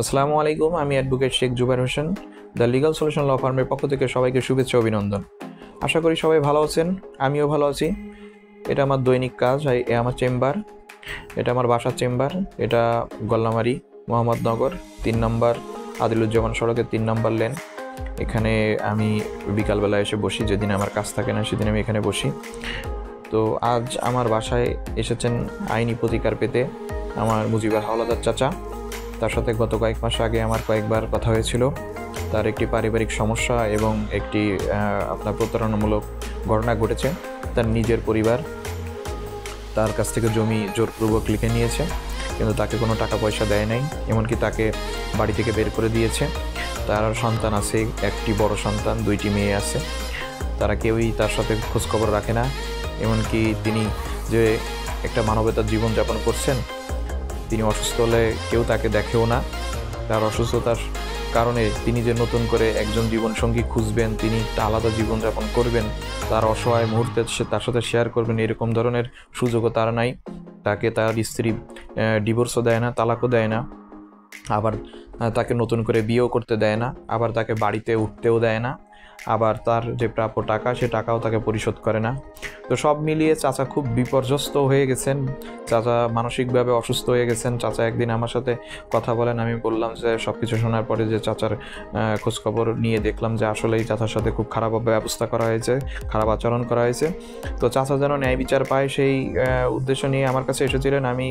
আসসালামু আলাইকুম, আমি advocate Sheikh Jubair Hossain, the legal solution law ফার্মের পক্ষ থেকে সবাইকে শুভেচ্ছা অভিনন্দন। আশা করি সবাই ভালো আছেন, আমিও ভালো আছি। এটা আমার দৈনিক কাজ, এ আমার চেম্বার, এটা আমার বাসার চেম্বার। এটা গল্লামারি, মোহাম্মদনগর 3 নম্বর আদিলুজ্জামান সড়কের 3 নম্বর লেন। এখানে আমি বিকালবেলা এসে বসি, যেদিন আমার কাজ থাকে না সেদিন আমি এখানে বসি। তো আজ আমার বাসায় এসেছেন আইনি প্রতিকার পেতে আমার মুজিবুর হাওলাদার চাচা। তার সাথে গত কয়েক মাস আগে আমার কয়েকবার কথা হয়েছিল। তার একটি পারিবারিক সমস্যা এবং একটি আপনার প্রতারণামূলক ঘটনা ঘটেছে। তার নিজের পরিবার তার কাছ থেকে জমি জোরপূর্বক লিখে নিয়েছে, কিন্তু তাকে কোনো টাকা পয়সা দেয় নাই, এমনকি তাকে বাড়ি থেকে বের করে দিয়েছে। তার সন্তান আছে, একটি বড় সন্তান, 2টি মেয়ে আছে। তারা কেউই তার সাথে খোঁজখবর রাখে না। এমনকি তিনি যে একটা মানবতার জীবনযাপন করছেন, তিনি অসুস্থ হলে কেউ তাকে দেখেও না। তার অসুস্থতার কারণে তিনি যে নতুন করে একজন জীবনসঙ্গী খুঁজবেন, তিনি একটা আলাদা জীবনযাপন করবেন, তার অসহায় মুহূর্তে সে তার সাথে শেয়ার করবেন, এরকম ধরনের সুযোগও তার নাই। তাকে তার স্ত্রী ডিভোর্সও দেয় না, তালাকও দেয় না, আবার তাকে নতুন করে বিয়েও করতে দেয় না, আবার তাকে বাড়িতে উঠতেও দেয় না, আবার তার যে প্রাপ্য টাকা সে টাকাও তাকে পরিশোধ করে না। তো সব মিলিয়ে চাচা খুব বিপর্যস্ত হয়ে গেছেন। চাচা মানসিকভাবে অসুস্থ হয়ে গেছেন। চাচা একদিন আমার সাথে কথা বলেন, আমি বললাম যে সব কিছু শোনার পরে যে চাচার খোঁজখবর নিয়ে দেখলাম যে আসলেই চাচার সাথে খুব খারাপ ব্যবস্থা করা হয়েছে, খারাপ আচরণ করা হয়েছে। তো চাচা যেন ন্যায় বিচার পায় সেই উদ্দেশ্য নিয়ে আমার কাছে এসেছিলেন। আমি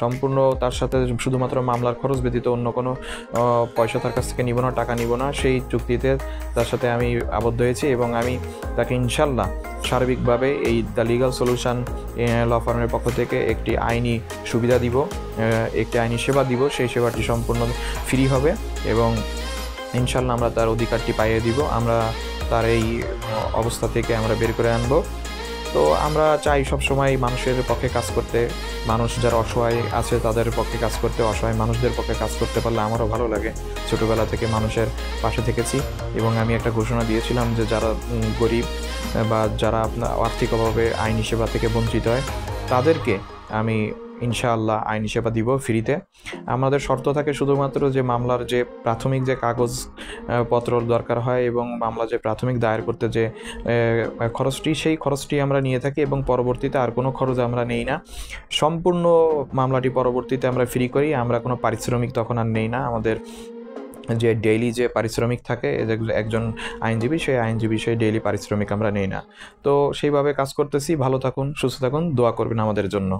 সম্পূর্ণ তার সাথে শুধুমাত্র মামলার খরচ ব্যতীত অন্য কোনো পয়সা তার কাছ থেকে নিব না, টাকা নিব না, সেই চুক্তিতে তার সাথে আমি আবদ্ধ হয়েছি এবং আমি তাকে ইনশাল্লাহ সার্বিকভাবে এই দ্য লিগাল সলিউশন ল ফার্মের পক্ষ থেকে একটি আইনি সুবিধা দিব, একটি আইনি সেবা দিব। সেই সেবাটি সম্পূর্ণ ফ্রি হবে এবং ইনশাল্লাহ আমরা তার অধিকারটি পাইয়ে দিব। আমরা তার এই অবস্থা থেকে আমরা বের করে আনবো। তো আমরা চাই সবসময় মানুষের পক্ষে কাজ করতে, মানুষ যারা অসহায় আছে তাদের পক্ষে কাজ করতে, অসহায় মানুষদের পক্ষে কাজ করতে পারলে আমারও ভালো লাগে। ছোটোবেলা থেকে মানুষের পাশে থেকেছি এবং আমি একটা ঘোষণা দিয়েছিলাম যে যারা গরিব বা যারা আপনার আর্থিক অভাবে আইনি সেবা থেকে বঞ্চিত হয় তাদেরকে আমি ইনশাআল্লাহ আইনি সেবা দিব ফ্রিতে। আমাদের শর্ত থাকে শুধুমাত্র যে মামলার যে প্রাথমিক যে কাগজ পত্র দরকার হয় এবং মামলা যে প্রাথমিক দায়ের করতে যে খরচটি, সেই খরচটি আমরা নিয়ে থাকি এবং পরবর্তীতে আর কোনো খরচ আমরা নেই না। সম্পূর্ণ মামলাটি পরবর্তীতে আমরা ফ্রি করি। আমরা কোনো পারিশ্রমিক তখন আর নেই না। আমাদের যে ডেইলি যে পারিশ্রমিক থাকে একজন আইনজীবী, সেই আইনজীবী সেই ডেইলি পারিশ্রমিক আমরা নেই না। তো সেইভাবে কাজ করতেছি। ভালো থাকুন, সুস্থ থাকুন, দোয়া করবেন আমাদের জন্য।